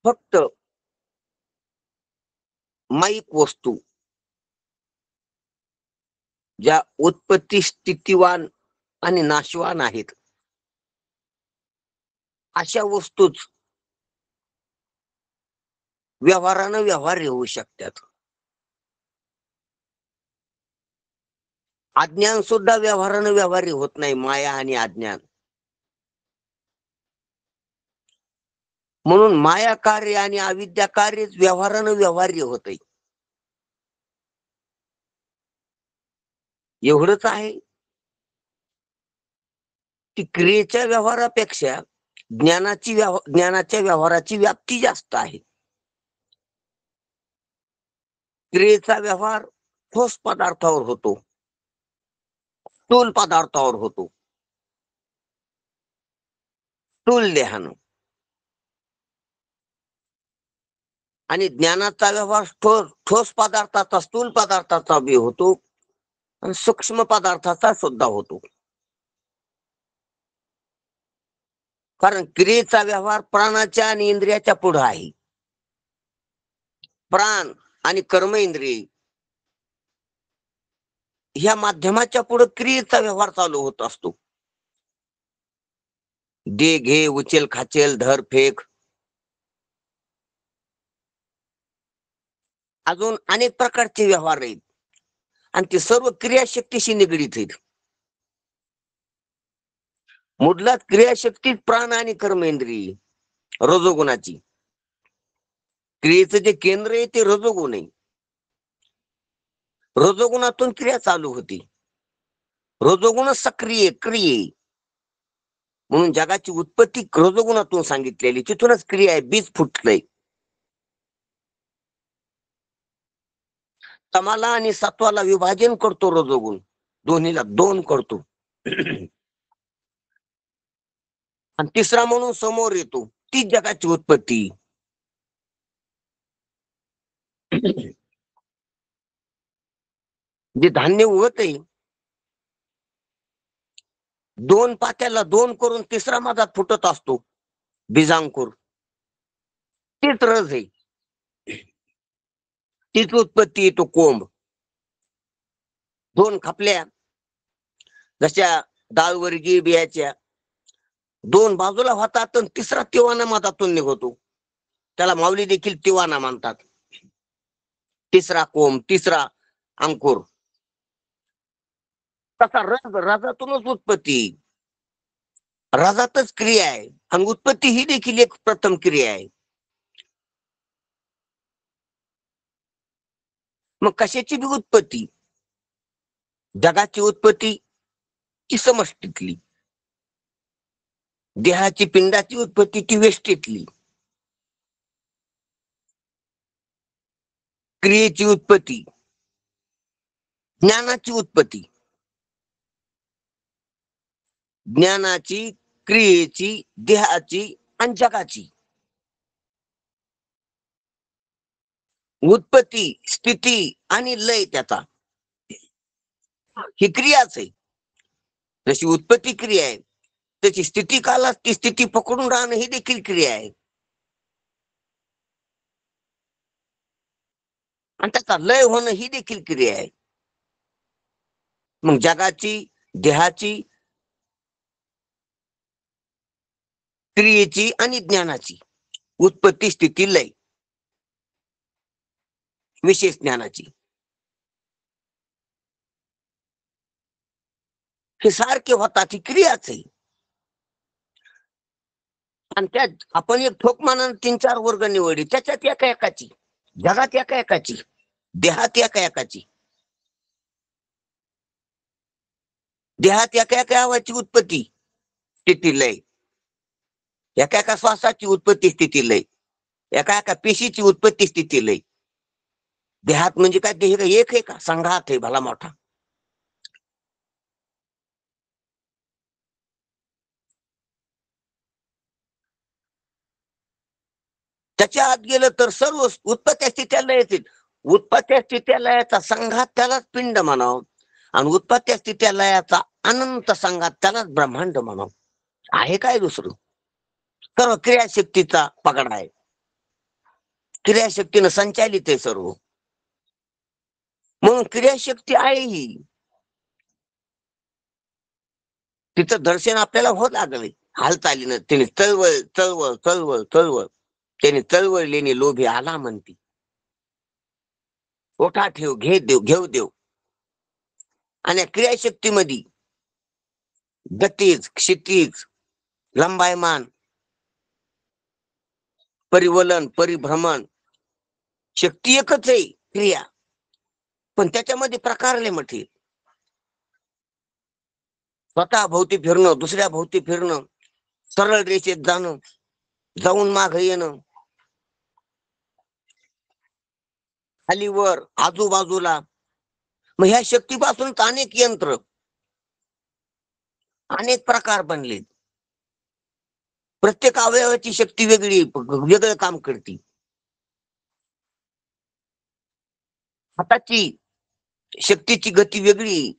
फक्त माईक वस्तू ज्या उत्पत्ती स्थितीवान आणि नाशवान आहेत अशा वस्तूच व्यवहारानं व्यवहार्य होऊ शकतात. अज्ञान सुद्धा व्यवहारानं व्यवहार्य होत नाही, माया आणि अज्ञान. म्हणून माया कार्य आणि अविद्या कार्य व्यवहारानं व्यवहार्य होतंय. एवढंच आहे की क्रियेच्या व्यवहारापेक्षा ज्ञानाच्या व्यवहाराची व्याप्ती जास्त आहे. क्रियेचा व्यवहार ठोस पदार्थावर होतो, स्थूल पदार्थावर होतो, स्थूल देहानं. आणि ज्ञानाचा व्यवहार ठोस पदार्थाचा, स्थूल पदार्थाचा बी होतो आणि सूक्ष्म पदार्थाचा सुद्धा होतो. कारण क्रियेचा व्यवहार प्राणाच्या आणि इंद्रियाच्या पुढे आहे. प्राण आणि कर्म इंद्रिय ह्या माध्यमाच्या पुढे क्रियेचा व्यवहार चालू होत असतो. दे घे, उचल खाचेल, धर फेक, अजून अनेक प्रकारचे व्यवहार आहेत आणि ते सर्व क्रियाशक्तीशी निगडीत आहेत. मुढलात क्रियाशक्ती प्राण आणि कर्मेंद्रिय रजोगुणाची. क्रियेचं जे केंद्र आहे ते रजोगुण आहे. रजोगुणातून क्रिया चालू होती. रजोगुण सक्रिय क्रिये म्हणून जगाची उत्पत्ती रजोगुणातून सांगितलेली. तिथूनच क्रिया आहे, बीज फुटलंय. तमाला आणि सत्वाला विभाजन करतो रजोगुण, दोन्हीला 2 करतो. आणि तिसरा म्हणून समोर येतो, ती जगाची उत्पत्ती. जे धान्य उगत आहे 2 पात्याला 2 करून तिसरा मधात फुटत असतो, बीजांकुर. तीच रज आहे, तीच उत्पत्ती येतो कोंब. 2 खापल्या जशा डाळवर्गीय बियाच्या 2 बाजूला होतात, तिसरा तिवाना मधातून निघतो. त्याला माऊली देखील तिवाना म्हणतात. तिसरा कोंब, तिसरा अंकुर. तसा रजातूनच उत्पत्ती, रजातच क्रिया आहे आणि उत्पत्ती ही देखील एक प्रथम क्रिया आहे. मग कशाची बी उत्पत्ती, जगाची उत्पत्ती ती समष्टीतली, देहाची पिंडाची उत्पत्ती ती वेष्टीतली, क्रियेची उत्पत्ती, ज्ञानाची उत्पत्ती, ज्ञानाची, क्रियेची, देहाची आणि जगाची उत्पत्ती, स्थिती आणि लय त्याचा ही क्रियाच आहे. जशी उत्पत्ती क्रिया आहे त्याची स्थिती कालात ती स्थिती पकडून राहणं ही देखील क्रिया आहे. आणि त्याचा लय होणं ही देखील क्रिया आहे. मग जगाची, देहाची, क्रियेची आणि ज्ञानाची उत्पत्ती, स्थिती, लय, विशेष ज्ञानाची हे सारखे होतात, ही क्रियाच आहे. आणि त्यात आपण एक ठोक मानानं 3-4 वर्ग निवडली, त्याच्यात एका एकाची, जगात एका एकाची, देहात एका एकाची, देहात एका एका आवाची उत्पत्ती, स्थिती, लय, एका एका श्वासाची उत्पत्ती, स्थिती, लय, एका एका पेशीची उत्पत्ती, स्थिती, लय. देहात म्हणजे काय, देह एक आहे का, संघात आहे भला मोठा. त्याच्या आत गेलं तर सर्व उत्पत्त्या स्थित्या लयातील, उत्पत्त्या स्थित्या लयाचा संघात त्यालाच पिंड म्हणावं आणि उत्पत्त्या स्थित्या लयाचा अनंत संघात त्यालाच ब्रह्मांड म्हणावं. आहे काय दुसरं? सर्व क्रियाशक्तीचा पगड आहे. क्रियाशक्तीनं संचालित आहे सर्व. म्हणून क्रियाशक्ती आहे ही. तिचं दर्शन आपल्याला होत लागले हालचालीनं. त्याने चळवळ चळवळ चळवळ चळवळ त्याने चळवळलेने लोभी आला म्हणती. ओठा ठेव घे देव घेऊ देव. आणि क्रियाशक्तीमध्ये गतीज क्षितिज लंबायमान परिवलन परिभ्रमण शक्ती एकच आहे क्रिया, पण त्याच्यामध्ये प्रकार लय मोठे. स्वतः भोवती फिरणं, दुसऱ्या भोवती फिरणं, सरळ रेषेत जाणं, जाऊन माग येणं, खाली वर आजूबाजूला. मग ह्या शक्तीपासून अनेक यंत्र अनेक प्रकार बनले. प्रत्येक अवयवाची शक्ती वेगळी वेगळं काम करते. हाताची शक्तीची गती वेगळी,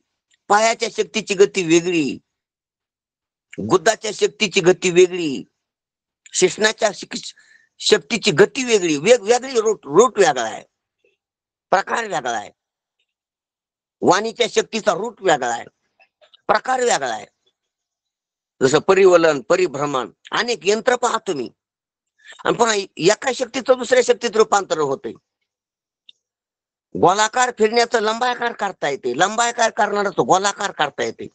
पायाच्या शक्तीची गती वेगळी, गुद्दाच्या शक्तीची गती वेगळी, शिश्नाच्या शक्तीची गती वेगळी. वेगवेगळी रूट वेगळा आहे, प्रकार वेगळा आहे. वाणीच्या शक्तीचा रूट वेगळा आहे, प्रकार वेगळा आहे. जसं परिवलन परिभ्रमण अनेक यंत्र पहा तुम्ही. आणि पुन्हा एका शक्तीचं दुसऱ्या शक्तीत रूपांतर होते. गोलाकार फिरण्याचं लंबाकार करता येते, लंबाकार करणारच गोलाकार करता येते,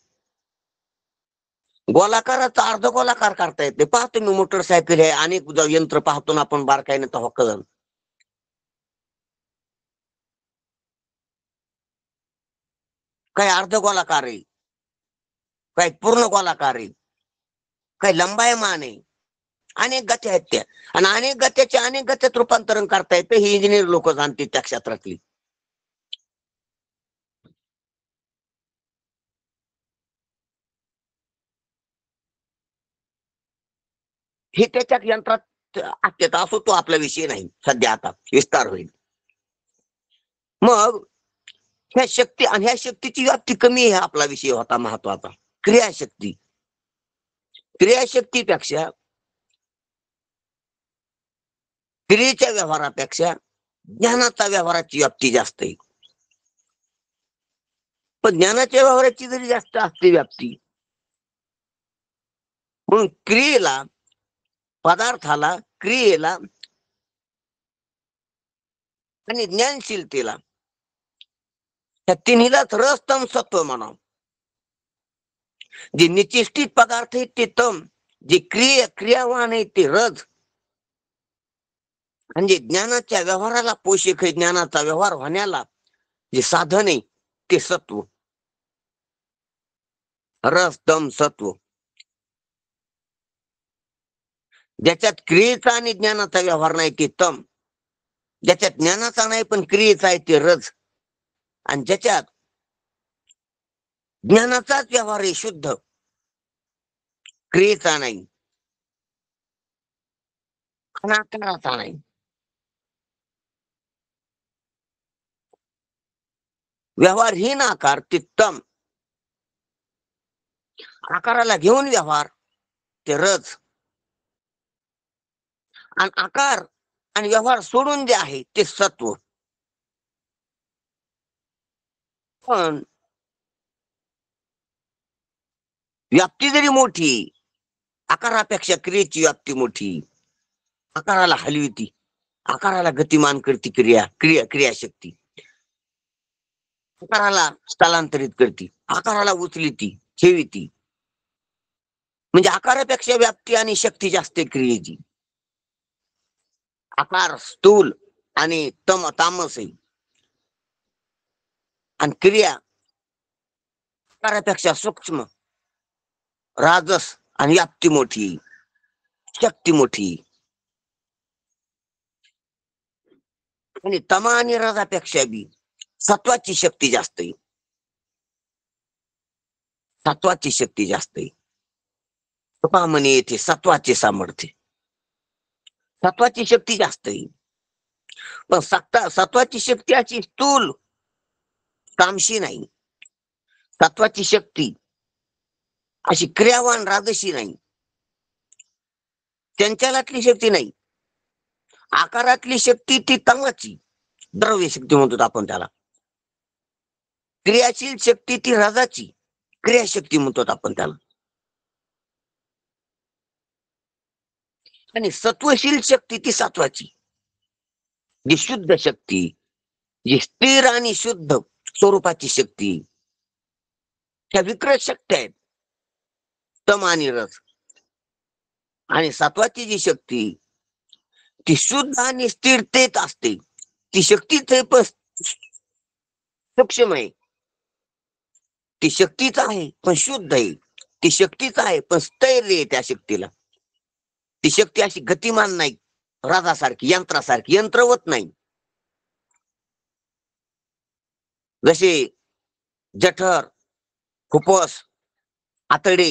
गोलाकाराचा अर्ध गोलाकार करता येते. पहा तुम्ही मोटरसायकल आहे, अनेक यंत्र पाहतो ना आपण बारकाईने तेव्हा कळलं. काही अर्ध गोलाकार आहे, काही पूर्ण गोलाकार आहे, काही लंबायमान आहे. अनेक गत्या आहेत त्या. आणि अनेक गत्याचे अनेक गत्यात रूपांतरण करता येते. ही इंजिनियर लोक जाणतील त्या क्षेत्रातली. हे त्याच्यात यंत्रात आत्यात असो, तो आपला विषय नाही सध्या, आता विस्तार होईल. मग ह्या शक्ती आणि ह्या शक्तीची व्याप्ती कमी आहे, आपला विषय होता महत्वाचा. क्रियाशक्ती, क्रियाशक्तीपेक्षा क्रियेच्या व्यवहारापेक्षा ज्ञानाचा व्यवहाराची व्याप्ती जास्त आहे. पण ज्ञानाच्या व्यवहाराची जरी जास्त असते व्याप्ती, म्हणून क्रियेला पदार्थाला क्रियेला आणि ज्ञानशीलतेला त्या तिन्हीलाच रस तम सत्व म्हणावं. जे निश्चित पदार्थ आहेत ते तम, जे क्रियावान आहेत ते रज, म्हणजे ज्ञानाच्या व्यवहाराला पोषक आहे, ज्ञानाचा व्यवहार होण्याला जे साधन आहे ते सत्व. रस तम सत्व. ज्याच्यात क्रियेचा आणि ज्ञानाचा व्यवहार नाही ते तम, ज्याच्यात ज्ञानाचा नाही पण क्रियेचा आहे ते रज, आणि ज्याच्यात ज्ञानाचाच व्यवहार आहे शुद्ध, क्रियेचा नाही अनाकाराचा नाही, व्यवहारहीन आकार ते तम, आकाराला घेऊन व्यवहार ते रज, आणि आकार आणि व्यवहार सोडून जे आहे ते सत्व. पण व्याप्ती जरी मोठी, आकारापेक्षा क्रियेची व्याप्ती मोठी. आकाराला हलविती, आकाराला गतिमान करती क्रियाशक्ती, आकाराला स्थलांतरित करते, आकाराला उचलीती ठेवीती. म्हणजे आकारापेक्षा व्याप्ती आणि शक्ती जास्त क्रियेची. आकार स्थूल आणि तामस आहे, आणि क्रिया आकारापेक्षा सूक्ष्म राजस आणि व्याप्ती मोठी, शक्ती मोठी. आणि तमा आणि रजापेक्षा बी सत्वाची शक्ती जास्त आहे, सत्वाची शक्ती जास्त आहे. कृपा म्हणे येथे सत्वाचे सामर्थ्य, सत्वाची शक्ती जास्त आहे. पण सत्वाची शक्ती अशी स्थूल कामशी नाही, सत्वाची शक्ती अशी क्रियावान राजशी नाही, चंचलातली शक्ती नाही. आकारातली शक्ती ती तमाची द्रव्य शक्ती म्हणतो आपण त्याला. क्रियाशील शक्ती ती रजाची क्रियाशक्ती म्हणतो आपण त्याला. आणि सत्वशील शक्ती ती सात्वाची, जी शुद्ध शक्ती, जी स्थिर आणि शुद्ध स्वरूपाची शक्ती. त्या विकृत शक्ती आहेत तम आणि रस. आणि सात्वाची जी शक्ती ती शुद्ध आणि स्थिरतेत असते. ती शक्तीच पण सूक्ष्म आहे. ती शक्तीच आहे पण शुद्ध आहे. ती शक्तीच आहे पण स्थैर्य आहे त्या शक्तीला. ती शक्ती अशी गतिमान नाही, राजासारखी यंत्रासारखी यंत्रवत नाही. जसे जठर, फुफ्फुस, आतडे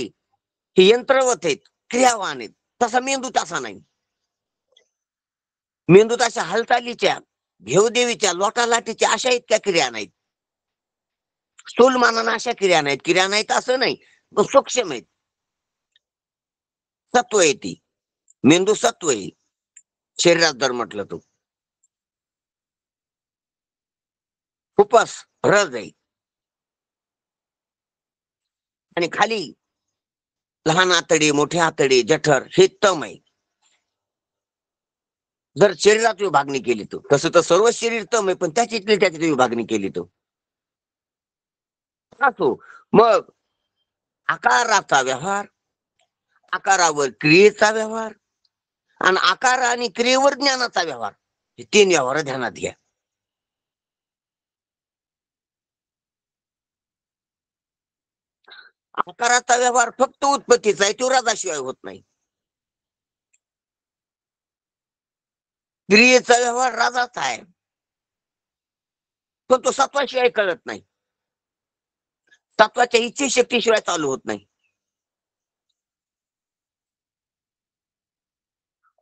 हे यंत्रवत आहेत, क्रियावान आहेत. तसा मेंदू तसा नाही. मेंदू तशा हालचालीच्या, घेवदेवीच्या, लोटालाटीच्या अशा इतक्या क्रिया नाहीत. स्थूलमानानं अशा क्रिया नाहीत असं नाही, पण सूक्ष्म आहेत. सत्व आहे ती. मेंदू सत्व आहे शरीरात जर म्हटलं तो. फुफ्फुस रज आहे. आणि खाली लहान आतडे, मोठे आतडे, जठर हे तम आहे. जर शरीरात विभागणी केली तो, तसं तर सर्व शरीर तम आहे, पण त्याच्यात विभागणी केली तो असो. मग आकाराचा व्यवहार, आकारावर क्रियेचा व्यवहार आणि आकार आणि क्रियेवर ज्ञानाचा व्यवहार, हे 3 व्यवहार ध्यानात घ्या. आकाराचा व्यवहार फक्त उत्पत्तीचा आहे, तो रजाशिवाय होत नाही. क्रियेचा व्यवहार राजाचा आहे, पण तो सत्वाशिवाय कळत नाही. सत्वाच्या इच्छेशक्तीशिवाय चालू होत नाही.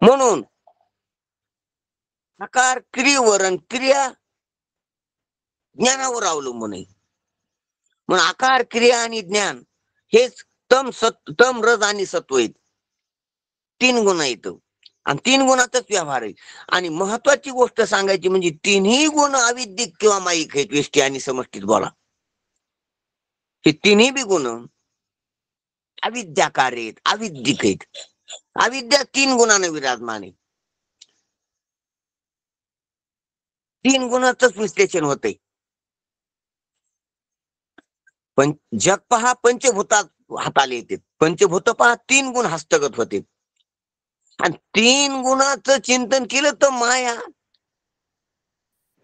म्हणून आकार क्रियेवर आणि क्रिया ज्ञानावर अवलंबून आहे. म्हणून आकार, क्रिया आणि ज्ञान हेच तम रज आणि सत्व आहेत. 3 गुण आहेत आणि 3 गुणातच व्यवहार आहे. आणि महत्वाची गोष्ट सांगायची म्हणजे 3ही गुण अविद्यिक किंवा माईक आहेत. व्यष्टी आणि समष्टीत बोला, हे 3ही बी गुण अविद्याकार आहेत, अविद्यिक आहेत. अविद्या 3 गुणाने विराजमान आहे. 3 गुणाचंच विश्लेषण होतंय. पण जग पहा पंचभूतात हाताले येते. पंचभूत पहा 3 गुण हस्तगत होते. आणि 3 गुणाचं चिंतन केलं तर माया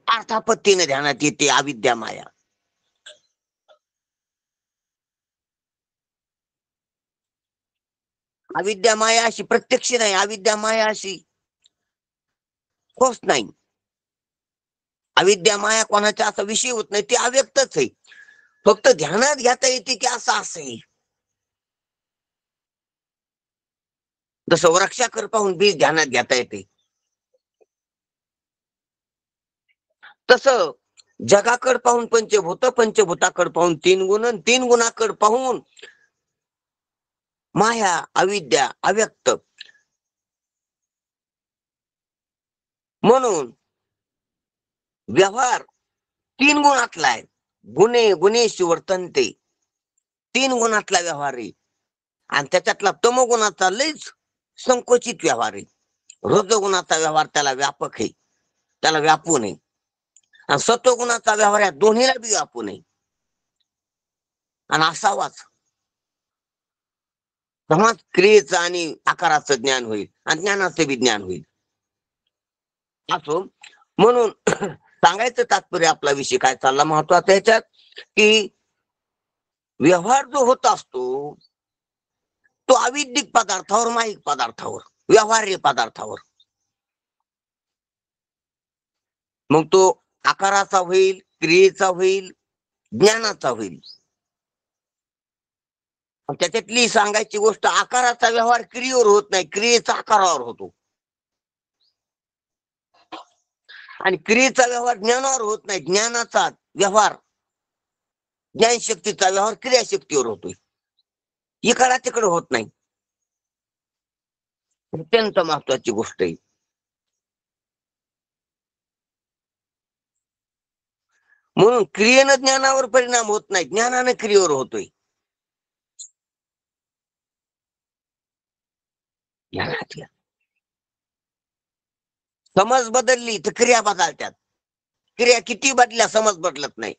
अर्थापत्तीने ध्यानात येते. अविद्या माया. अविद्या माया अशी प्रत्यक्ष नाही, अविद्या माया अशी ठोस नाही. अविद्या माया कोणाचा असा विषय होत नाही, ती अव्यक्तच आहे. फक्त ध्यानात घेता येते की असं आहे. जसं वृक्षाकर पाहून बीज ध्यानात घेता येते, तसं जगाकड पाहून पंचभूत, पंचभूताकड पाहून 3 गुण, 3 गुणाकड पाहून माया, अविद्या, अव्यक्त. म्हणून व्यवहार 3 गुणातला आहे. गुणे गुणेषु वर्तन्ते 3 गुणातला व्यवहार आहे. आणि त्याच्यातला तमोगुणाचा लयच संकोचित व्यवहार आहे. रजोगुणाचा व्यवहार त्याला व्यापक आहे, त्याला व्यापून आहे. आणि सत्वगुणाचा व्यवहार या दोन्हीला बी व्यापून आहे. आणि असावाच तेव्हाच क्रियेचं आणि आकाराचं ज्ञान होईल आणि ज्ञानाचं बी ज्ञान होईल. असो, म्हणून सांगायचं तात्पर्य आपला विषय काय चालला महत्वाचा याच्यात, की व्यवहार जो होत असतो तो अविद्यिक पदार्थावर, माईक पदार्थावर, व्यवहार्य पदार्थावर. मग तो आकाराचा होईल, क्रियेचा होईल, ज्ञानाचा होईल. त्याच्यातली सांगायची गोष्ट, आकाराचा व्यवहार क्रियेवर होत नाही, क्रियेचा आकारावर होतो. आणि क्रियेचा व्यवहार ज्ञानावर होत नाही, ज्ञानाचा व्यवहार, ज्ञानशक्तीचा व्यवहार क्रियाशक्तीवर होतोय. इकडा तिकडे होत नाही. अत्यंत महत्वाची गोष्ट आहे. म्हणून क्रियेनं ज्ञानावर परिणाम होत नाही, ज्ञानानं क्रियेवर होतोय. समज बदलली तर क्रिया बदलतात. क्रिया किती बदल्या समज बदलत नाही.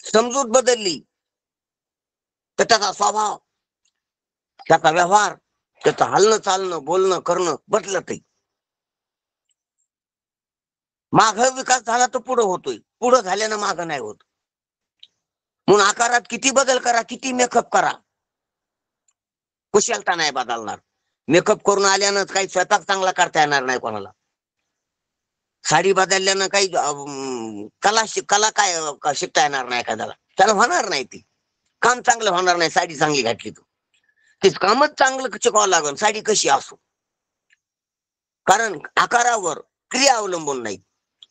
समजूत बदलली तर त्याचा स्वभाव, त्याचा व्यवहार, त्याचं हलणं चालणं बोलणं करणं बदलत. माग विकास झाला तर पुढं होतोय, पुढं झाल्यानं माग नाही होत. म्हणून आकारात किती बदल करा, किती मेकअप करा, कुशलता नाही बदलणार. मेकअप करून आल्यानं काही स्वयंपाक चांगला करता येणार नाही कोणाला. साडी बदलल्यानं काही कला काय शिकता येणार नाही एखाद्याला, त्याला होणार नाही. ती काम चांगलं होणार नाही साडी चांगली घातली तर. ते कामच चांगलं शिकावं लागल, साडी कशी असो. कारण आकारावर क्रिया अवलंबून नाही,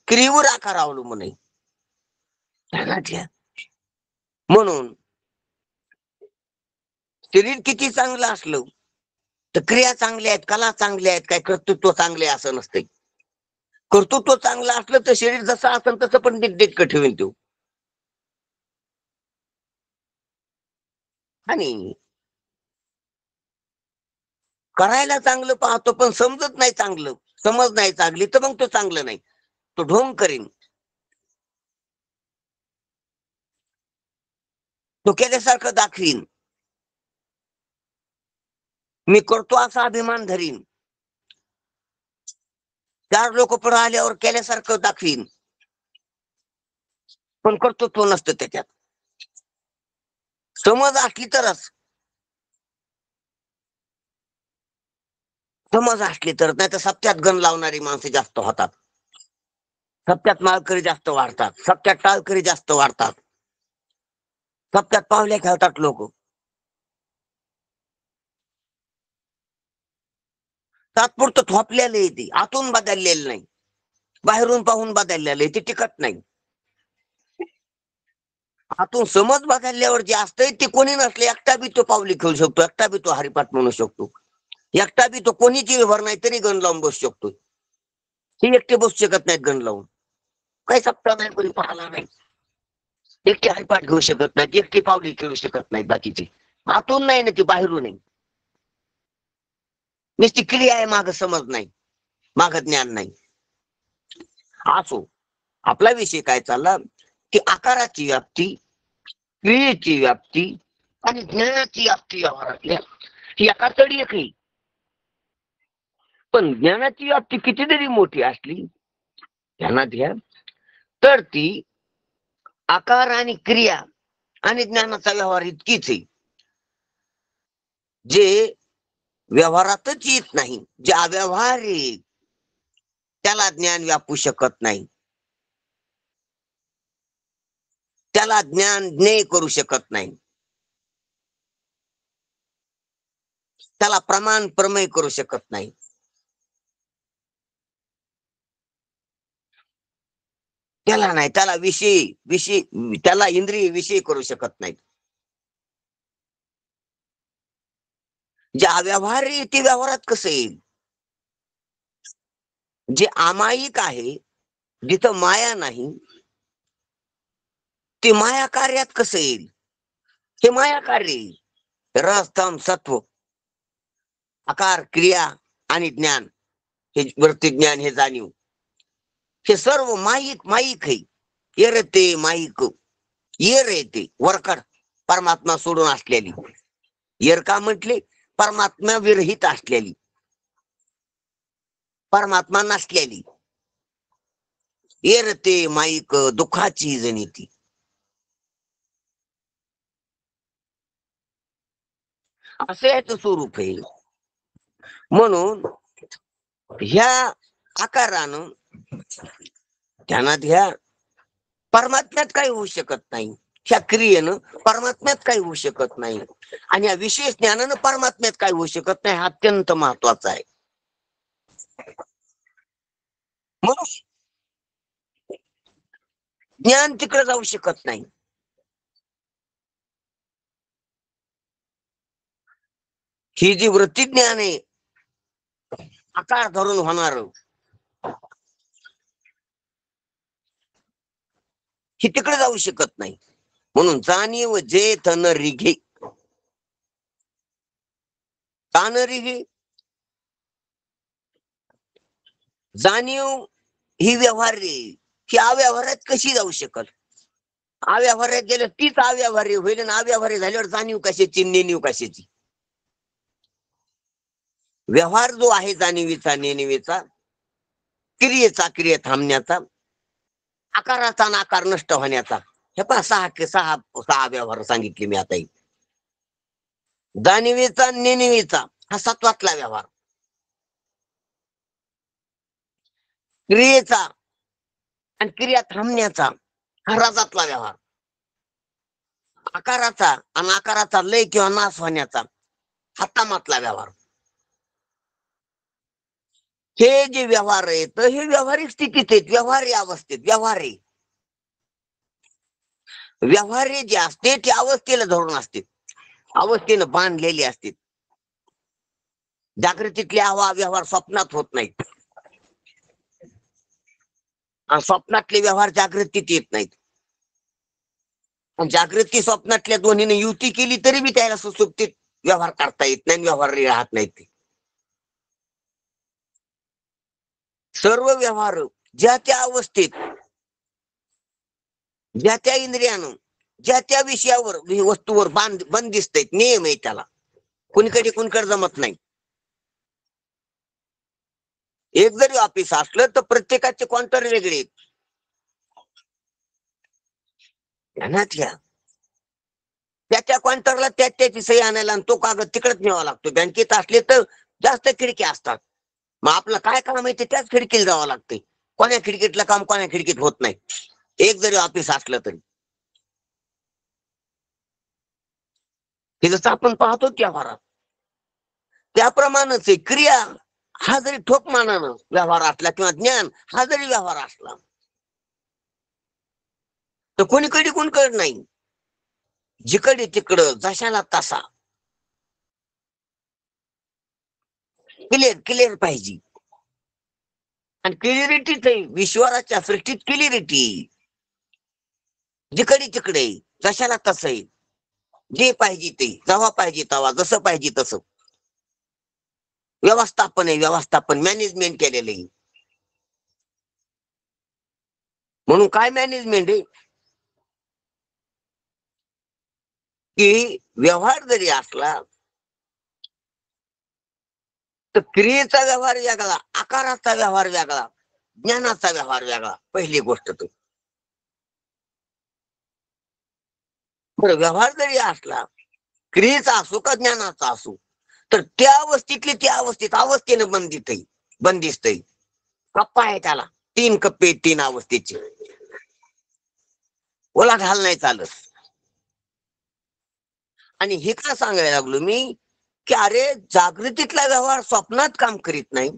क्रियेवर आकार अवलंबून नाही. म्हणून शरीर किती चांगलं असलं तर क्रिया चांगल्या आहेत, कला चांगल्या आहेत, काय कर्तृत्व चांगले असं नसते. कर्तृत्व चांगलं असलं तर शरीर जसं असेल तसं पण दिग्दिक ठेवेल तो. आणि करायला चांगलं पाहतो पण समजत नाही चांगलं, समज नाही चांगली तर मग तो चांगलं नाही, तो ढोंग करीन, तो केल्यासारखं दाखवीन, मी करतो असा अभिमान धरीन, चार लोक पुढे आल्यावर केल्यासारखं दाखवीन, पण कर्तृत्व नसतं त्याच्यात. समज असली तरच, समज असली तर, नाही तर सत्यात गण लावणारी माणसे जास्त होतात, सत्यात माळकरी जास्त वाढतात, सत्यात टाळकरी जास्त वाढतात, सत्यात पावल्या खेळतात लोक. तात्पुरतं थोपलेलं येते, आतून बदललेलं नाही, बाहेरून पाहून बदललेलं ते टिकत नाही. आतून समज बदलल्यावर जे असतंय ते कोणी नसले, एकटा बी तो पावली खेळू शकतो, एकटा बी तो हरिपाठ म्हणू शकतो, एकटा बी तो कोणीची व्यवहार नाही तरी गण लावून बसू शकतो. ही एकटे बसू शकत नाहीत गण लावून, काही सत्ता नाही, कोणी पाहला नाही, एकटे हरिपाठ घेऊ शकत नाहीत, एकटी पावली खेळू शकत नाहीत बाकीचे. आतून नाही ना, ती बाहेरून नाही, नुसती क्रिया आहे, माग समज नाही, माग ज्ञान नाही. असो, आपला विषय काय चालला की आकाराची व्याप्ती, क्रियेची व्याप्ती आणि ज्ञानाची व्याप्ती व्यवहारातल्या ही एका तडी एक. पण ज्ञानाची व्याप्ती कितीतरी मोठी असली ध्यानात घ्या तर ती आकार आणि क्रिया आणि ज्ञानाचा व्यवहार इतकीच आहे, जे व्यवहारातच येत नाही, जे अव्यवहार आहे त्याला ज्ञान व्यापू शकत नाही, त्याला ज्ञान ज्ञेय करू शकत नाही, त्याला प्रमाण प्रमेय करू शकत नाही, त्याला नाही, त्याला विषय विषय त्याला इंद्रिय विषय करू शकत नाहीत. जे अव्यवहार आहे ते व्यवहारात कसं येईल, जे अमायिक आहे जिथं माया नाही ते माया कार्यात कसं येईल, हे माया कार्य येईल. रस तम सत्व, आकार क्रिया आणि ज्ञान, हे वृत्ती ज्ञान, हे जाणीव, हे सर्व माईक माईक आहे. येरते माईक, येर येते वरकड, परमात्मा सोडून असलेली. येर का म्हटले, परमात्मा विरहित असलेली, परमात्मा नसलेली. येरते माईक दुःखाची जनिती. असं याचं स्वरूप आहे. म्हणून ह्या आकारानं ध्यानात घ्या, परमात्म्यात काही होऊ शकत नाही, ह्या क्रियेनं परमात्म्यात काही होऊ शकत नाही, आणि या विशेष ज्ञानानं परमात्म्यात काही होऊ शकत नाही. हा अत्यंत महत्वाचा आहे. म्हणून ज्ञान तिकडे जाऊ शकत नाही. ही जी वृत्ती ज्ञान आहे, आकार धरून होणार, ही तिकडे जाऊ शकत नाही. म्हणून जाणीव जे तन रिघे, तान रिघे. जाणीव ही व्यवहार्य, ही अव्यवहारात कशी जाऊ शकल? अव्यवहार्यात गेलं तीच अव्यवहार्य होईल, आणि अव्यवहार्य झाल्यावर जाणीव कशाची, नेणीव कशाची? व्यवहार जो आहे जाणीवीचा, नेणीवीचा, क्रियेचा, क्रिया थांबण्याचा, आकाराचा नाकार नष्ट होण्याचा, हे पण सहा सहा सहा व्यवहार सांगितले मी आता. जाणीवीचा, नेणीवीचा हा सातवातला व्यवहार. क्रियेचा आणि क्रिया थांबण्याचा हा राजातला व्यवहार. आकाराचा आणि आकाराचा लय किंवा नाश होण्याचा हा तामातला व्यवहार. हे जे व्यवहार आहेत हे व्यवहारिक स्थितीत आहेत, व्यवहार्य अवस्थेत. व्यवहार्य जे असते ते अवस्थेला धरून असते, अवस्थेनं बांधलेले असते. जागृतीतले व्यवहार स्वप्नात होत नाहीत, आणि स्वप्नातले व्यवहार जागृतीत येत नाहीत. जागृती स्वप्नातल्या दोन्हीने युती केली तरी बी त्याला सुसुप्तीत व्यवहार करता येत नाही, व्यवहार राहत नाहीत. सर्व व्यवहार ज्या त्या अवस्थेत, ज्या त्या इंद्रियानं, ज्या त्या विषयावर, वस्तूवर बंदिस्त आहेत, नियम आहे त्याला. कुणीकडे कुणीकडे जमत नाही. एक जरी ऑफिस असलं तर प्रत्येकाचे काउंटर वेगळे आहेत. ध्यानात घ्या, त्या काउंटरला त्याची सही आणायला आणि तो कागद तिकडेच न्यावा लागतो. बँकेत असले तर जास्त खिडक्या असतात, मग आपलं काय काम आहे ते त्याच खिडकीला जावं लागते. कोण्या खिडकीतलं काम कोण्या खिडकीत होत नाही, एक जरी ऑफिस असलं तरी. हे जसं आपण पाहतो व्यवहारात, त्याप्रमाणेच क्रिया हा जरी ठोक मानानं व्यवहार असला किंवा ज्ञान हा जरी व्यवहार असला तर कोणीकडे कोणकडे नाही, जिकडे तिकडं जशाला तसा क्लिअर पाहिजे. आणि क्लिअरिटीच आहे विश्वाच्या सृष्टीत, क्लिअरिटी जिकडे तिकडे जशाला तसं आहे. जे पाहिजे ते, जेव्हा पाहिजे तेव्हा, जसं पाहिजे तसं. व्यवस्थापन आहे, व्यवस्थापन मॅनेजमेंट केलेलं आहे. म्हणून काय मॅनेजमेंट आहे की व्यवहार जरी असला तर क्रियेचा व्यवहार वेगळा, आकाराचा व्यवहार वेगळा, ज्ञानाचा व्यवहार वेगळा. पहिली गोष्ट तर व्यवहार जरी असला, क्रियेचा असो का ज्ञानाचा असो, तर त्या अवस्थेतले त्या अवस्थेनं बंदिस्त आहे. कप्पा आहे त्याला, 3 कप्पे 3 अवस्थेचे, ओला ढाल नाही चालत. आणि हे का सांगायला लागलो मी की अरे जागृतीतला व्यवहार स्वप्नात काम करीत नाही,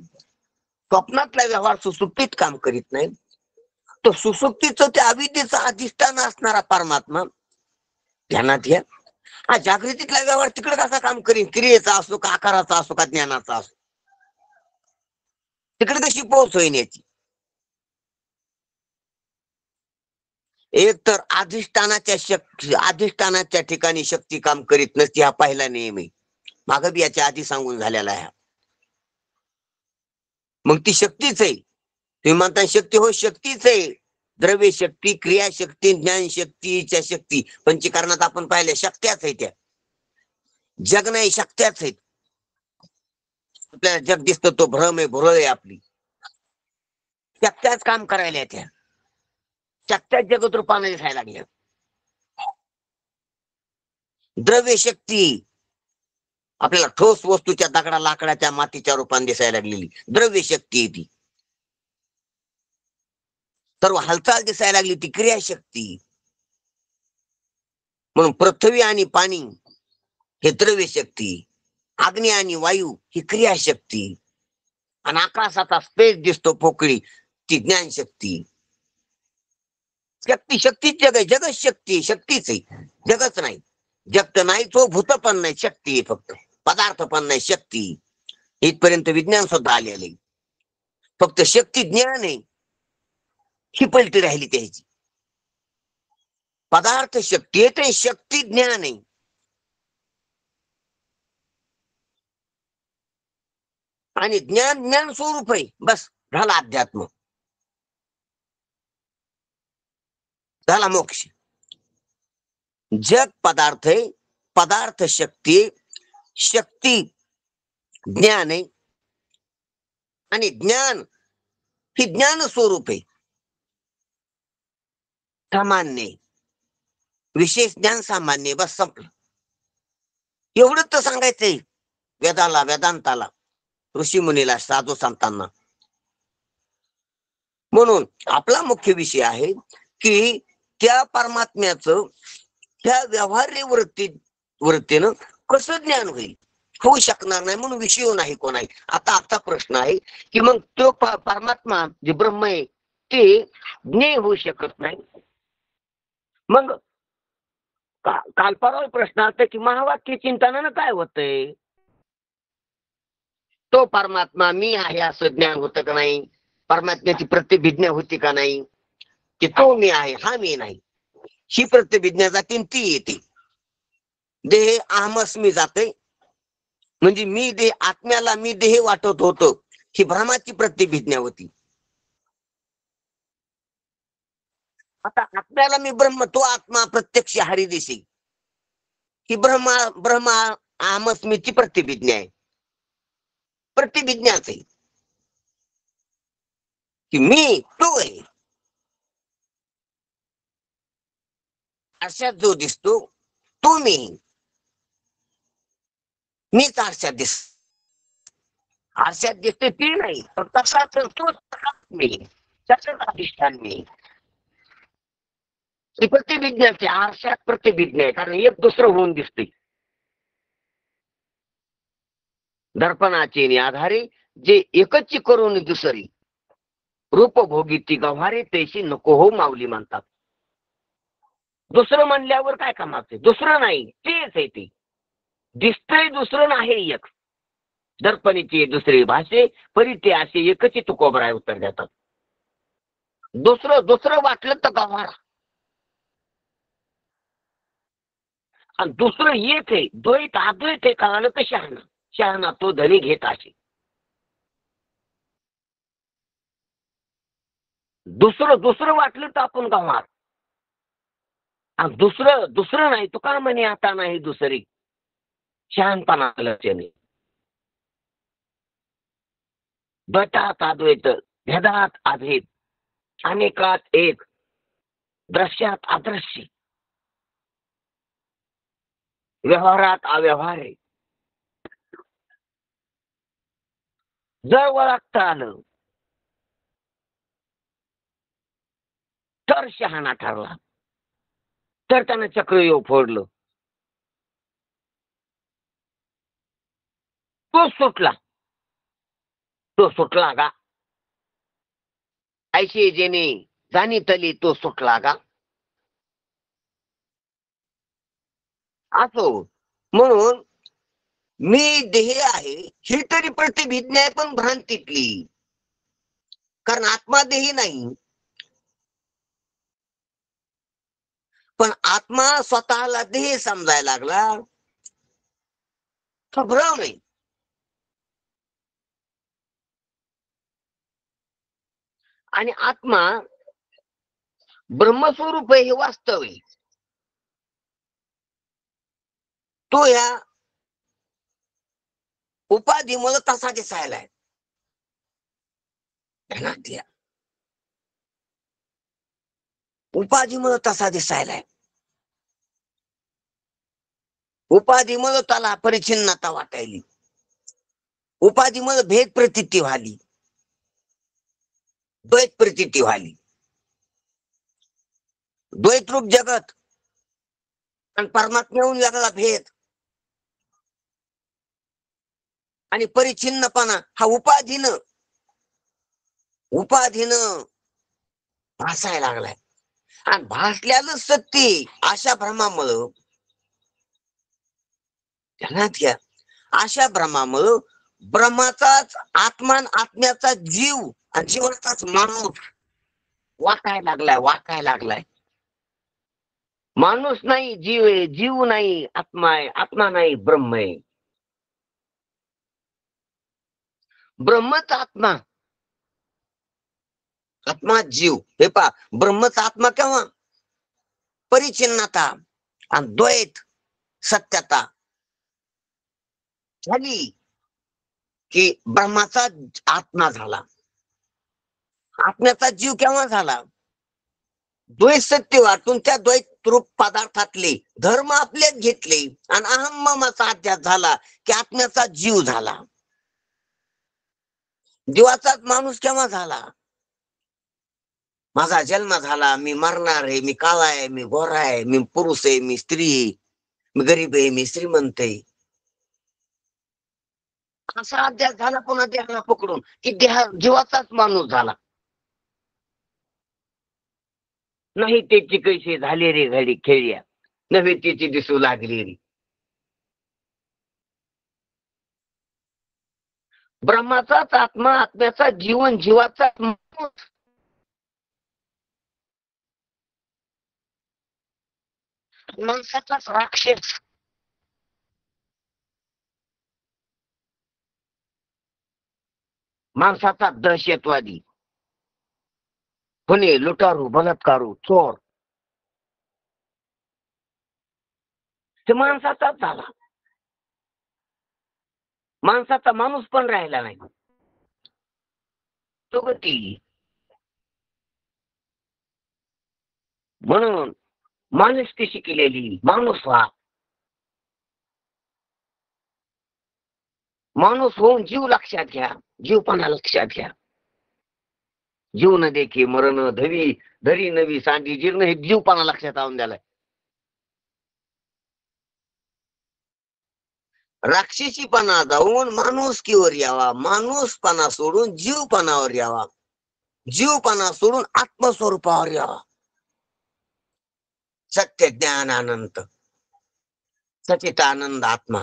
स्वप्नातला व्यवहार सुसुप्तीत काम करीत नाही. तो सुसुप्तीचं त्या अविद्येचं अधिष्ठान असणारा परमात्मा ध्यानात घ्या, हा जागृतीतला व्यवहार तिकडे कसा काम करीन? क्रियेचा असो का आकाराचा असो का ज्ञानाचा असो, तिकडे कशी पोहोच होईन याची? एक तर अधिष्ठानाच्या ठिकाणी शक्ती काम करीत नसती, हा पहिला नियम आहे. मागं बी याच्या आधी सांगून झालेला आहे. मग ती शक्तीच आहे. तुम्ही म्हणता शक्ती, हो शक्तीच आहे. द्रव्य शक्ती, क्रियाशक्ती, ज्ञान शक्ती, इच्छा शक्ती, पंचीकरणात आपण पाहिल्या शक्त्याच आहे त्या. जग नाही, शक्त्याच आहेत. आपल्याला जग दिसतो तो भ्रम आहे, भुरळ आहे आपली. शक्त्याच काम करायला त्या, शक्त्याच जगत रूपाने दिसायला लागल्या. द्रव्य शक्ती आपल्याला ठोस वस्तूच्या, दगडा लाकडाच्या, मातीच्या रूपाने दिसायला लागलेली द्रव्य शक्ती ती. सर्व हालचाल दिसायला लागली ती क्रियाशक्ती. म्हणून पृथ्वी आणि पाणी हे द्रव्य शक्ती, अग्नी आणि वायू ही क्रियाशक्ती, आणि आकाशाचा स्पेस दिसतो पोकळी ती ज्ञानशक्ती. शक्तीच जग आहे, जगच शक्ती, शक्तीच आहे, जगच नाही. जग तर नाही, तो भूत पण नाही, शक्ती आहे फक्त. पदार्थ पण नाही, शक्ती. इथपर्यंत विज्ञान सुद्धा आलेलं आहे. फक्त शक्ती ज्ञान आहे ही पलटी राहिली त्याची. पदार्थ शक्ती आहे, ते शक्ती ज्ञान आहे. आणि ज्ञान ज्ञान स्वरूप आहे. बस झाला अध्यात्म, झाला मोक्ष. जग पदार्थ आहे, पदार्थ शक्ती, शक्ती ज्ञान आहे, आणि ज्ञान ही ज्ञान स्वरूप आहे. सामान्य विशेष ज्ञान सामान्य, बस संपलं. एवढंच तर सांगायचंय वेदाला, वेदांताला, ऋषी मुनीला, साधू संतांना. म्हणून आपला मुख्य विषय आहे की त्या परमात्म्याचं त्या व्यवहार्य वृत्तीनं कसं ज्ञान होईल. होऊ शकणार नाही म्हणून विषय नाही कोणाही. आता प्रश्न आहे की मग तो परमात्मा जे ब्रह्म आहे ते ज्ञेय होऊ शकत नाही. मग काल परवा प्रश्न असतो की महावाक्य चिंतनानं काय होतंय. तो परमात्मा मी आहे असं ज्ञान होतं का नाही. परमात्म्याची प्रतिभिज्ञा होती का नाही की तो मी आहे हा मी नाही. ही प्रतिभिज्ञा जाते ती येते. देह अहमस्मी जाते, म्हणजे मी देह, आत्म्याला मी देह वाटत होतो, ही भ्रमाची प्रतिभिज्ञा होती. आता आत्म्याला मी ब्रह्म, तो आत्मा प्रत्यक्ष हरिदिशी, ही ब्रह्मा अहमस्मीची प्रतिभिज्ञा आहे. प्रतिभिज्ञाच आहे की मी तो आहे. आरशात जो दिसतो तो मीच आरशात आरशात दिसते ती नाही, तर तसाच तो मी, त्याच अधिष्ठान मी. प्रतिभिज्ञाचे आरशात प्रतिभिज्ञा आहे, कारण एक दुसरं होऊन दिसते. दर्पणाचे आधारे जे एकच करून दुसरी, रूपभोगी ती गव्हारे तैशी नको हो माऊली म्हणतात. दुसरं म्हणल्यावर काय कामाचे. दुसरं नाही, तेच आहे. ते दिसतंय दुसरं नाही एक. दर्पणीची दुसरी भाषे परी ते असे एकच तुकोबराय उत्तर देतात. दुसरं वाटलं तर गव्हारा, आणि दुसरं एक आहे. द्वैत अद्वैत आहे कळालं तर शहाणा. शहाणा तो धनी घेत असे. दुसरं वाटलं तर आपण गव्हार, आणि दुसरं नाही. तू का म्हणे आता नाही दुसरी. शहाणपणा लक्षणे. द्वैतात अद्वैत, भेदात अभेद, अनेकात एक, दृश्यात अदृश्य, व्यवहारात अव्यवहार आहे. जर ओळखता आलं तर शहाणा ठरला, तर त्यानं चक्रव्यूह फोडलं, तो सुटला का. ऐशी जेने जाणीतली तो सुटला का. असो. म्हणून मी देह आहे ही तरी प्रतिभिज्ञा आहे, पण भ्रांतीतली. कारण आत्मा देही नाही. पण आत्मा स्वतःला देह समजायला लागला, तो भ्रम नाही. आणि आत्मा ब्रह्मस्वरूप आहे हे वास्तव आहे. तो या उपाधीमुळे तसा दिसायला आहे. उपाधीमुळे तसा दिसायला आहे. उपाधीमुळे त्याला परिच्छिन्नता वाटायली. उपाधीमुळे भेद प्रतीती व्हाली, द्वैत प्रतीती व्हाली. द्वैत रूप जगत आणि परमात्म्याहून वेगळा भेद आणि परिच्छिन्नपणा हा उपाधीनं भासायला लागलाय. आणि भासल्याला सत्य अशा भ्रमामुळं, ध्यानात घ्या, अशा भ्रमामुळं ब्रह्माचाच आत्म्याचा जीव आणि जीवनाचाच माणूस वाकायला लागलाय. माणूस नाही जीव आहे, जीव नाही आत्मा आहे, आत्मा नाही ब्रह्म आहे. ब्रह्मच आत्मा, आत्मा जीव. हे पहा, ब्रह्मचा आत्मा केव्हा? परिचिन्नता आणि द्वैत सत्यता झाली की ब्रह्माचा आत्मा झाला. आत्म्याचा जीव केव्हा झाला? द्वैत सत्य वाटून त्या द्वैत रूप पदार्थातले धर्म आपल्यात घेतले आणि अहम ममाचा अध्यास झाला की आत्म्याचा जीव झाला. जीवाचाच माणूस केव्हा झाला? माझा जन्म झाला, मी मरणार आहे, मी काळा आहे, मी गोरा आहे, मी पुरुष आहे, मी स्त्री आहे, मी गरीब आहे, मी श्रीमंत आहे, असा अध्यास झाला पुन्हा देहाला पकडून की जीवाचाच माणूस झाला. नाही त्याची कैसे झाले रे घडी खेळ्या, नव्हे त्याची दिसू लागली रे. ब्रह्माचाच आत्मा, आत्म्याचा जीवन, जीवाचा माणसाचाच राक्षस. माणसाचा दहशतवादी, कोणी लुटारू, बलात्कारू, चोर, ते माणसाचाच झाला. माणसाचा माणूस पण राहिला नाही. तो गती. म्हणून माणुसकी शिकलेली माणूस व्हा. माणूस होऊन जीव लक्षात घ्या, जीवपणा लक्षात घ्या. जीव न देखी मरण धवी, धरी नवी सांडी जीर्ण, हे जीवपणा लक्षात आणून द्यालाय. राक्षसीपणा जाऊन माणुसकीवर यावा, माणूसपणा सोडून जीवपणावर यावा, जीवपणा सोडून आत्मस्वरूपावर यावा. सत्य ज्ञान अनंत सचित आनंद आत्मा,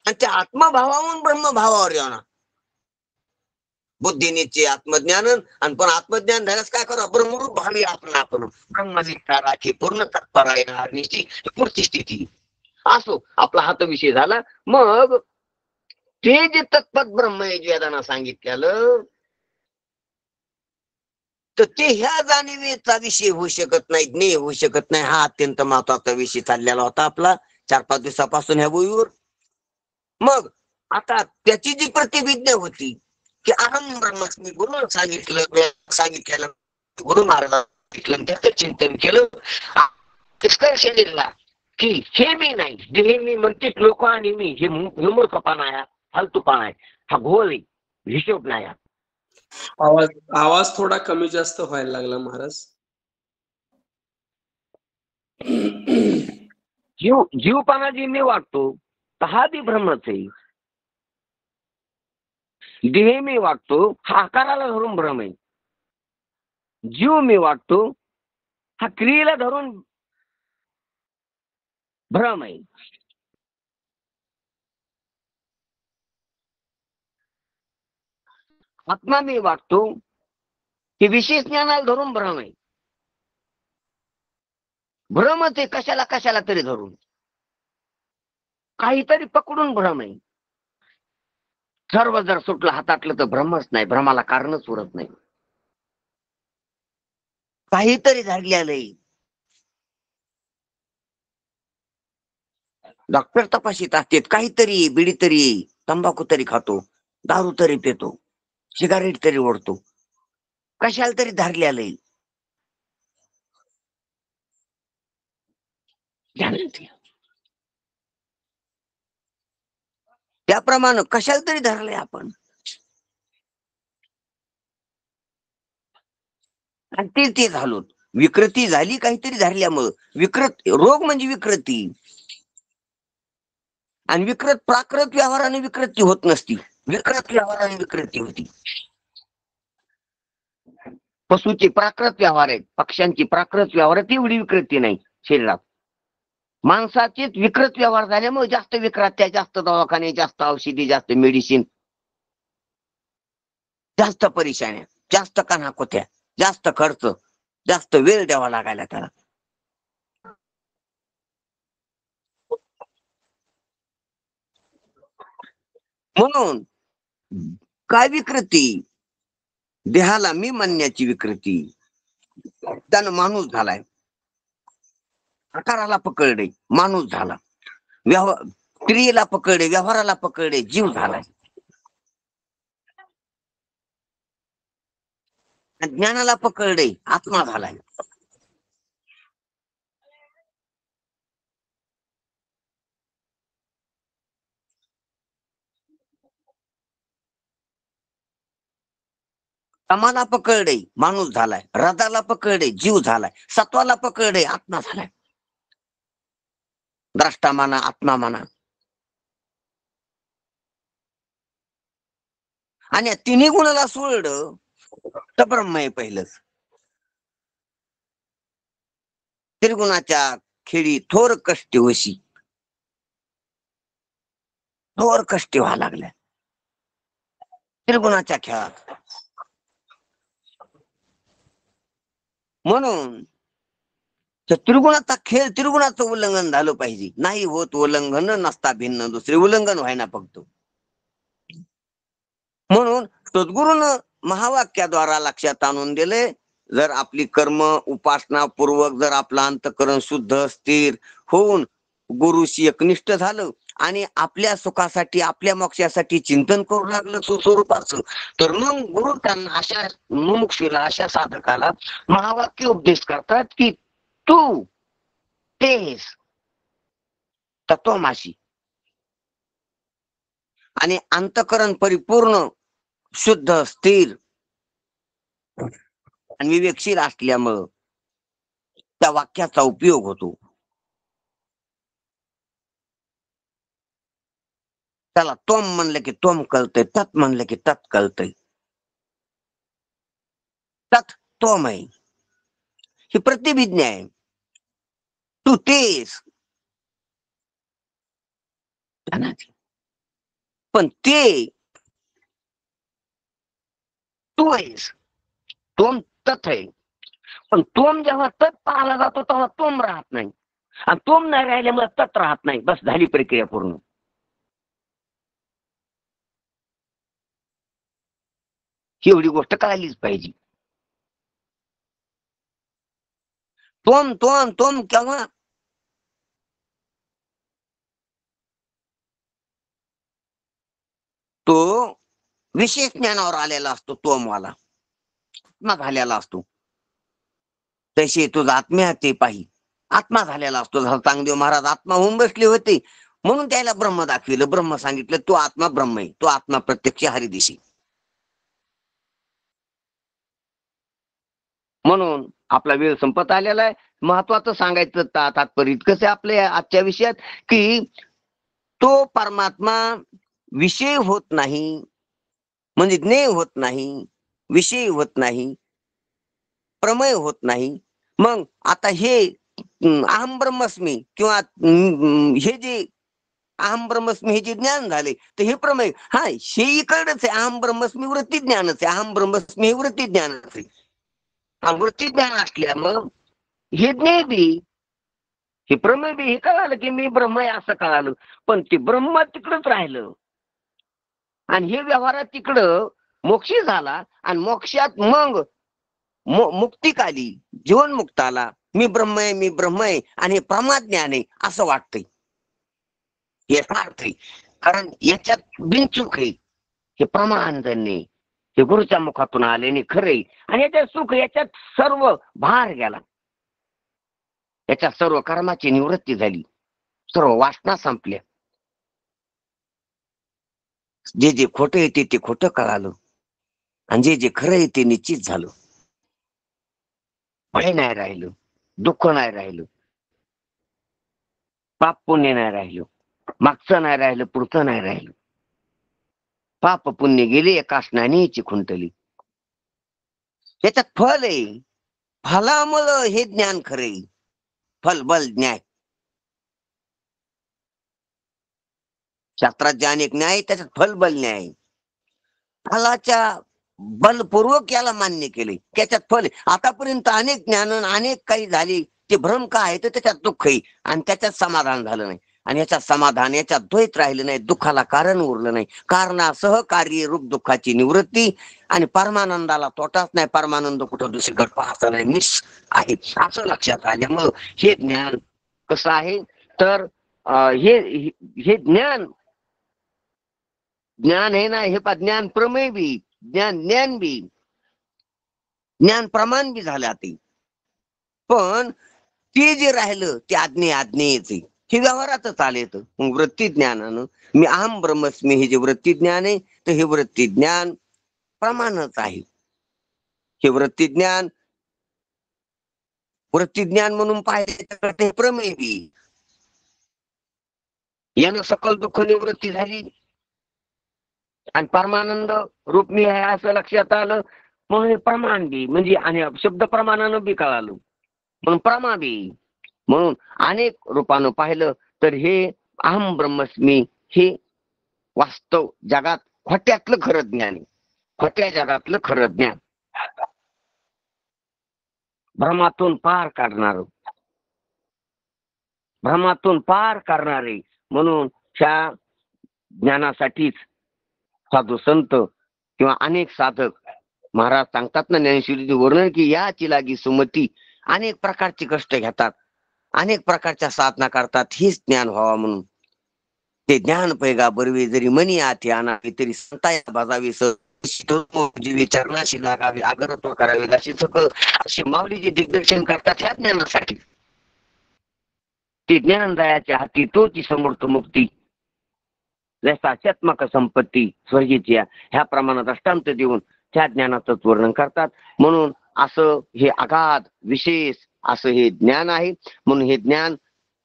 आणि त्या आत्मभावाहून ब्रह्मभावावर येणार. बुद्धीनिचे आत्मज्ञान, आणि पण आत्मज्ञान झाल्यास काय करा? ब्रह्मरूप भावी आपण ब्रह्मविद्या राखी पूर्ण तत्परायणाची पुढची स्थिती. असो, आपला हात विषय झाला. मग ते जे तत्पत ब्रह्म वेदांना सांगितलेलं, तर ते ह्या जाणीवेचा विषय होऊ शकत नाही, ज्ञेय होऊ शकत नाही. हा अत्यंत महत्वाचा विषय चाललेला होता आपला 4-5 दिवसापासून ह्या भूमीवर. मग आता त्याची जी प्रतिविज्ञा होती की अहम ब्रह्मास्मी, गुरु सांगितलेलं गुरु महाराज त्याचं चिंतन केलं, निष्कर्ष दिला की हे मी नाही, जे मी म्हणते लोक आणि मी, हे मूर्खपणा आहे, फालतूपणा आहे, हा घोळ आहे, हिशोब नाही. आवाज थोडा कमी जास्त व्हायला लागला महाराज. जीवपणा जी मी वाटतो हा बी भ्रमच आहे. देह मी वाटतो हा आकाराला धरून भ्रम आहे. जीव मी वाटतो हा क्रियेला धरून भ्रम आहे. आत्मा मी वाटतो हे विशेष ज्ञानाला धरून भ्रम आहे. भ्रमच आहे, कशाला कशाला तरी धरून, काहीतरी पकडून भ्रम आहे. सर्व जर सुटलं हातातलं तर भ्रमच नाही, भ्रमाला कारणच उरत नाही. काहीतरी धरलेलं आहे. डॉक्टर तपाशीत असतात, काहीतरी बिडी तरी, तंबाखू तरी खातो, दारू तरी पितो, सिगारेट तरी ओढतो, कशाला तरी धरलेलं आहे. त्याप्रमाणे कशाला तरी धरलंय आपण, आणि ते झालो. विकृती झाली काहीतरी धरल्यामुळं. विकृत रोग म्हणजे विकृती, आणि विकृत प्राकृत व्यवहाराने विकृती होत नसती, विकृत व्यवहाराने विकृती होती. पशुचे प्राकृत व्यवहार आहेत, पक्ष्यांची प्राकृत व्यवहारात एवढी विकृती नाही शरीरात. माणसाचेच विकृत व्यवहार झाल्यामुळे जास्त विक्रांत्या, जास्त दवाखाने, जास्त औषधी, जास्त मेडिसिन, जास्त परेशान्या, जास्त कानाकोथ्या, जास्त खर्च, जास्त वेळ द्यावा लागायला त्याला. म्हणून काय विकृती? देहाला मी म्हणण्याची विकृती. त्यानं माणूस झालाय, आकाराला पकडले माणूस झाला, क्रियेला पकडले, व्यवहाराला पकडले जीव झालाय. ज्ञानाला पकडले आत्मा झालाय. तमाला पकडले माणूस झालाय, रथाला पकडले जीव झालाय, सत्वाला पकडले आत्मा झालाय. द्रष्टा म्हणा, आत्मा म्हणा. आणि या तिन्ही गुणाला सोडलं तर ब्रह्म आहे पहिलंच. त्रिगुणाच्या खेळी थोर कष्टी होशी, थोर कष्टी व्हायला लागल्या त्रिगुणाच्या खेळात. म्हणून त्रिगुणाचा खेळ, त्रिगुणाचं उल्लंघन झालं पाहिजे. नाही होत उल्लंघन, नसता भिन्न दुसरे उल्लंघन व्हायना फक्त. म्हणून सद्गुरूनं महावाक्याद्वारा लक्षात आणून दिले, जर आपली कर्म उपासना पूर्वक जर आपलं अंतःकरण शुद्ध स्थिर होऊन गुरुशी एकनिष्ठ झालं आणि आपल्या सुखासाठी आपल्या मोक्षासाठी चिंतन करू लागलं सुस्वरूपाचं, तर मग गुरु त्यांना अशा मुमुक्षूला, अशा साधकाला महावाक्य उपदेश करतात की तू तेच तत्वमाशी आणि अंतःकरण परिपूर्ण शुद्ध स्थिर आणि विवेकशील असल्यामुळं त्या वाक्याचा उपयोग होतो. त्याला तोम म्हणलं की तोम कळतंय, तत् म्हणलं की तत् कळतंय. तत् तोम आहे, ही प्रतिभिज्ञा आहे. तू तेच, पण ते तू आहेस. तोम तत् आहे, पण तोम जेव्हा तत् पाहला जातो तेव्हा तोम राहत नाही, आणि तोम नाही राहिल्यामुळे तत् राहत नाही. बस झाली प्रक्रिया पूर्ण. एवढी गोष्ट कळालीच पाहिजे. तोम तोम तोम केव्हा? तो विशेष ज्ञानावर आलेला असतो, तोमवाला आत्मा झालेला असतो. तशी तुझा आत्म्या ते पाही आत्मा झालेला असतो. चांगदेव महाराज आत्मा होऊन बसले होते, म्हणून त्याला ब्रह्म दाखविलं, ब्रह्म सांगितलं. तो आत्मा ब्रह्म आहे, तो आत्मा प्रत्यक्ष हरिदिशी. म्हणून आपला वेळ संपत आलेला आहे. महत्वाचं सांगायचं तात्पर्य इतकंच आहे आपल्या आजच्या विषयात, की तो परमात्मा विषय होत नाही, म्हणजे ज्ञेय होत नाही, विषय होत नाही, प्रमेय होत नाही. मग आता हे अहम ब्रह्मस्मी किंवा हे जे अहम ब्रह्मस्मी हे जे ज्ञान झाले, तर हे प्रमेय, हा हे इकडच आहे. अहम ब्रह्मस्मी वृत्ती ज्ञानच आहे, अहम ब्रह्मस्मी हे वृत्ती ज्ञानच आहे. वृत्ती ज्ञान असल्या मग हे ज्ञेय बी, हे प्रमेय बी, हे कळालं की मी ब्रह्म आहे असं कळालं. पण ते ब्रह्म तिकडच राहिलं, आणि हे व्यवहारात तिकडं मोक्षी झाला. आणि मोक्षात मग मुक्तिकाली जीवन मुक्ताला मी ब्रह्म आहे, मी ब्रह्म आहे, आणि हे प्रमाज्ञान आहे असं वाटतंय. याचा अर्थ आहे, कारण याच्यात बिनचूक आहे. हे प्रमाणजन्य, हे गुरुच्या मुखातून आलेने खरे. आणि याच्यात सुख, याच्यात सर्व भार गेला, याच्यात सर्व कर्माची निवृत्ती झाली, सर्व वासना संपल्या. जे जे खोटं येते ते खोटं कळालं, आणि जे जे खरं आहे ते निश्चित झालं. भय नाही राहिलं, दुःख नाही राहिलं, पाप पुण्य नाही राहिलं, मागचं नाही राहिलं, पुढचं नाही राहिलं. पाप पुण्य गेले एका स्नानीची खुंटली. याच्यात फल आहे, फलामुळं हे ज्ञान खरे. फल बल न्याय, शास्त्रात जे अनेक न्याय, त्याच्यात फल बल न्याय. फलाच्या बलपूर्वक याला मान्य केले, त्याच्यात फल आहे. आतापर्यंत अनेक ज्ञान अनेक काही झाले, ते भ्रम का आहे तर त्याच्यात दुःख आहे आणि त्याच्यात समाधान झालं नाही. आणि याच्यात समाधान, याच्यात द्वैत राहिलं नाही, दुःखाला कारण उरलं नाही. कारणासह कार्य रूप दुःखाची निवृत्ती आणि परमानंदाला तोटाच नाही. परमानंद कुठं दुसरीकडे पाहता नाही, मिस आहे असं लक्षात आल्यामुळं हे ज्ञान कसं आहे तर हे हे ज्ञान ज्ञान आहे ना, हे पा ज्ञान प्रमेय बी, ज्ञान बी, ज्ञान प्रमाण बी झालं ते. पण ते जे राहिलं ते आज्ञेयच हे व्यवहारातच आलेत. वृत्ती ज्ञानानं मी अहम ब्रह्मस्मी हे जे वृत्ती ज्ञान आहे, तर हे वृत्ती ज्ञान प्रमाणच आहे. हे वृत्ती ज्ञान म्हणून पाहिजे तर ते प्रमेय बी. यानं सकल दुःख निवृत्ती झाली आणि परमानंद रूप मी आहे असं लक्षात आलं. म्हणून हे प्रमाण बी म्हणजे आणि शब्द प्रमाणानं बी कळालं म्हणून प्रमा बी. म्हणून अनेक रूपानं पाहिलं तर हे अहम ब्रह्मस्मी हे वास्तव जगात खोट्यातलं खरं ज्ञान आहे. खोट्या जगातलं खरं ज्ञान, भ्रमातून पार काढणार, भ्रमातून पार करणारे. म्हणून ह्या ज्ञानासाठीच साधू संत किंवा अनेक साधक महाराज सांगतात ना ज्ञानेश्वरीचे वर्णन की याची लागी सुमती, अनेक प्रकारचे कष्ट घेतात, अनेक प्रकारच्या साधना करतात हेच ज्ञान व्हावा म्हणून. ते ज्ञान पैगा बरवे जरी मनी आथे आणावे तरी संताया बाजावी जीवी चरणाशी लागावे आग्रत्व करावे अशी सकल अशी माऊली जे दिग्दर्शन करतात ह्या ज्ञानासाठी. ते ज्ञान दयाच्या हाती तोची समर्थ मुक्ती जसा शत्मक संपत्ती स्वर्गीची ह्या प्रमाणात अष्टांत देऊन त्या ज्ञानाचं वर्णन करतात. म्हणून असं हे अगाध विशेष असं हे ज्ञान आहे. म्हणून हे ज्ञान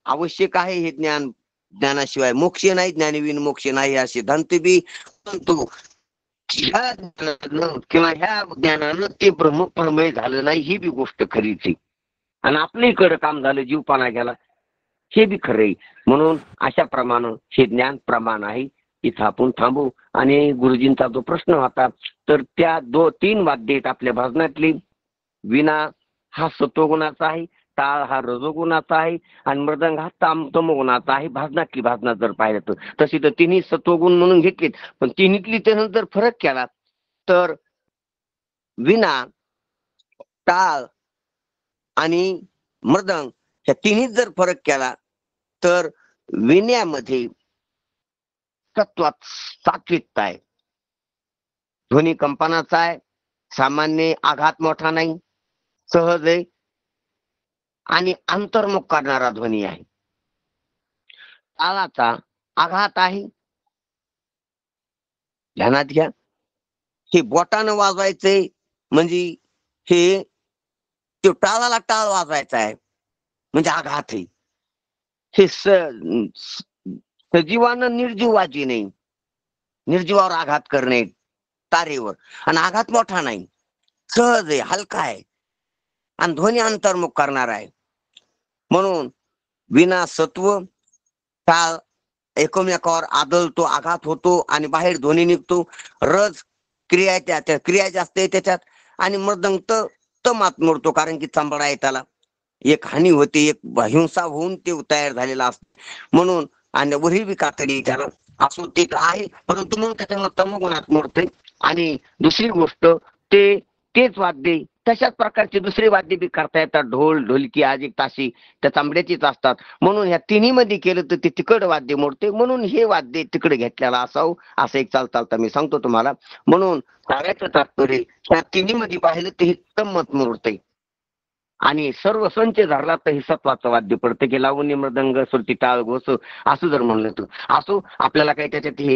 आवश्यक आहे. हे ज्ञानाशिवाय मोक्ष नाही, ज्ञानविन मोक्ष नाही हा सिद्धांत बी. परंतु ह्या ज्ञानानं किंवा ह्या ज्ञानानं ते ब्रह्मप्रमेय झालं नाही ही बी गोष्ट खरीच आहे. आणि आपल्याकडे काम झालं, जीवपाना गेला हे बी खरंय. म्हणून अशा प्रमाणे हे ज्ञान प्रमाण आहे. इथं आपण थांबू. आणि गुरुजींचा जो प्रश्न होता तर त्या 2-3 वाद्य आहेत आपल्या भजनातली. विना हा सत्वगुणाचा आहे, टाळ हा रजोगुणाचा आहे आणि मृदंग हा तमोगुणाचा आहे. भाजनात जर पाहिलं तर तशी तर तिन्ही सत्वगुण म्हणून घेतलीत. पण तिन्हीतली त्यानं जर फरक केला तर विना, टाळ आणि मृदंग ह्या तिन्हीत जर फरक केला तर विण्यामध्ये सत्वात सात्विकता आहे, ध्वनी कंपनाचा आहे, सामान्य आघात मोठा नाही, सहज आहे आणि अंतर्मुख करणारा ध्वनी आहे. तालाचा आघात आहे, ध्यानात घ्या. हे बोटानं वाजवायचंय म्हणजे हे टाळाला टाळ वाजवायचा आहे म्हणजे आघात आहे. हे सजीवानं निर्जीव वाजी नाही, निर्जीवावर आघात करणे तारेवर, आणि आघात मोठा नाही, सहज आहे, हलका आहे आणि ध्वनी अंतर्मुख करणार आहे. म्हणून विना सत्व टाळ एकमेकावर आदळतो, आघात होतो आणि बाहेर ध्वनी निघतो. रज क्रिया त्या क्रिया जास्त आहे त्याच्यात. आणि मृदंग तमात मोडतो कारण की चांबडा आहे त्याला, एक हानी होते, एक हिंसा होऊन ते तयार झालेला असतो. म्हणून आणि वरी बी कातडी त्याला असो ते आहे, परंतु मग त्याच्यामुळे तमोगुणात मोडते. आणि दुसरी गोष्ट तेच वाद्य तशाच प्रकारचे दुसरे वाद्य बी करता येतात. ढोल, ढोलकी, आजिक, ताशी त्या चांबड्याचीच असतात. म्हणून ह्या तिन्ही मध्ये केलं तर ते तिकड वाद्य मोडते. म्हणून हे वाद्य तिकडे घेतलेला असावं असं एक चालता मी सांगतो तुम्हाला. म्हणून सांगायचं तात्पर्य ह्या तिन्ही मध्ये पाहिलं तर हे तम्मत मोडते आणि सर्व संच धरला तर हे सत्वाचं वाद्य पडतं की लावणी, मृदंग, सुरती, टाळ, घोष असं जर म्हणलं तर असो. आपल्याला काही त्याच्यात हे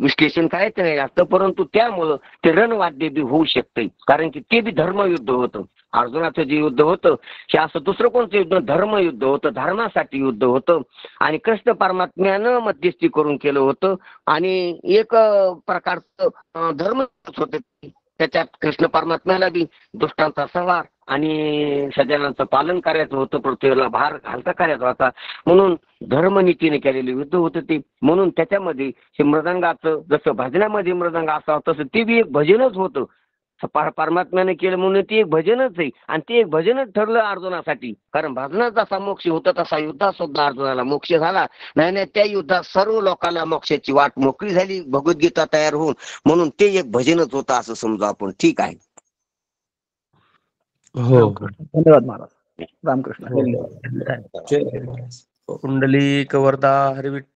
विश्लेषण करायचं नाही जास्त, परंतु त्यामुळं ते रणवाद्य बी होऊ शकते कारण की ते बी धर्मयुद्ध होतं. अर्जुनाचं जे युद्ध होतं हे असं दुसरं कोणतं युद्ध, धर्मयुद्ध होतं, धर्मासाठी युद्ध होतं आणि कृष्ण परमात्म्यानं मध्यस्थी करून केलं होतं. आणि एक प्रकारचं धर्म होतं. त्याच्यात कृष्ण परमात्म्याला बी दुष्टांचा संहार आणि सज्जनांचं पालन करायचं होतं, पृथ्वीला भार घालता करायचा होता. म्हणून धर्मनीतीने केलेले युद्ध होतं ते. म्हणून त्याच्यामध्ये हे मृदंगाचं जसं भजनामध्ये मृदंग असावं तसं ते बी एक भजनच होतं. परमात्म्याने केलं म्हणून ते एक भजनच आहे, आणि ते एक भजनच ठरलं अर्जुनासाठी. कारण भजनात जसा मोक्ष होता तसा युद्धात सुद्धा अर्जुनाला मोक्ष झाला. नाही त्या युद्धात सर्व लोकांना मोक्षाची वाट मोकळी झाली भगवद्गीता तयार होऊन, म्हणून ते एक भजनच होतं असं समजा आपण. ठीक आहे. हो हो. धन्यवाद महाराज. रामकृष्ण. हो. जय हरी महाराज. कुंडलिक वरदा हरिविठ्ठल.